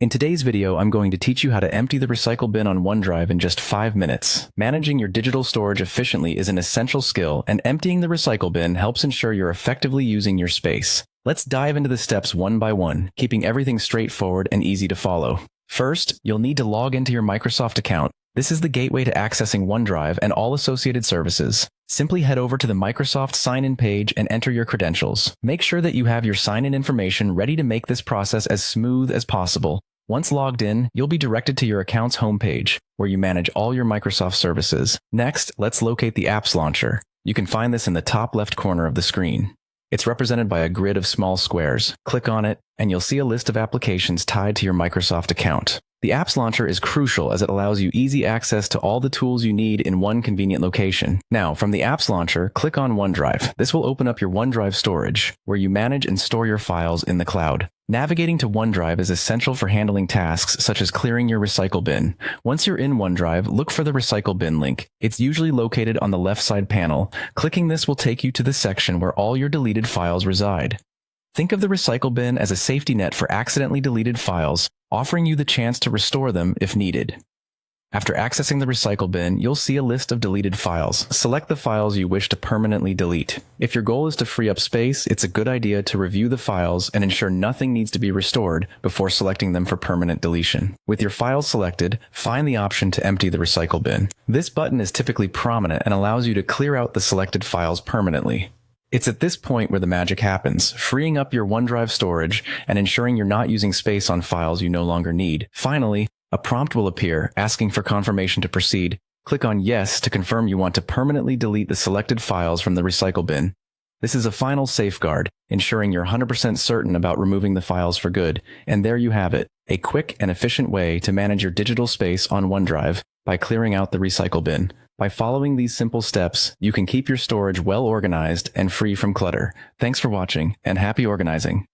In today's video, I'm going to teach you how to empty the recycle bin on OneDrive in just 5 minutes. Managing your digital storage efficiently is an essential skill, and emptying the recycle bin helps ensure you're effectively using your space. Let's dive into the steps one by one, keeping everything straightforward and easy to follow. First, you'll need to log into your Microsoft account. This is the gateway to accessing OneDrive and all associated services. Simply head over to the Microsoft sign-in page and enter your credentials. Make sure that you have your sign-in information ready to make this process as smooth as possible. Once logged in, you'll be directed to your account's homepage, where you manage all your Microsoft services. Next, let's locate the Apps Launcher. You can find this in the top left corner of the screen. It's represented by a grid of small squares. Click on it, and you'll see a list of applications tied to your Microsoft account. The Apps Launcher is crucial as it allows you easy access to all the tools you need in one convenient location. Now, from the Apps Launcher, click on OneDrive. This will open up your OneDrive storage, where you manage and store your files in the cloud. Navigating to OneDrive is essential for handling tasks such as clearing your recycle bin. Once you're in OneDrive, look for the recycle bin link. It's usually located on the left side panel. Clicking this will take you to the section where all your deleted files reside. Think of the recycle bin as a safety net for accidentally deleted files, offering you the chance to restore them if needed. After accessing the recycle bin, you'll see a list of deleted files. Select the files you wish to permanently delete. If your goal is to free up space, it's a good idea to review the files and ensure nothing needs to be restored before selecting them for permanent deletion. With your files selected, find the option to empty the recycle bin. This button is typically prominent and allows you to clear out the selected files permanently. It's at this point where the magic happens, freeing up your OneDrive storage and ensuring you're not using space on files you no longer need. Finally, a prompt will appear asking for confirmation to proceed. Click on Yes to confirm you want to permanently delete the selected files from the recycle bin. This is a final safeguard, ensuring you're 100% certain about removing the files for good. And there you have it, a quick and efficient way to manage your digital space on OneDrive by clearing out the recycle bin. By following these simple steps, you can keep your storage well organized and free from clutter. Thanks for watching, and happy organizing.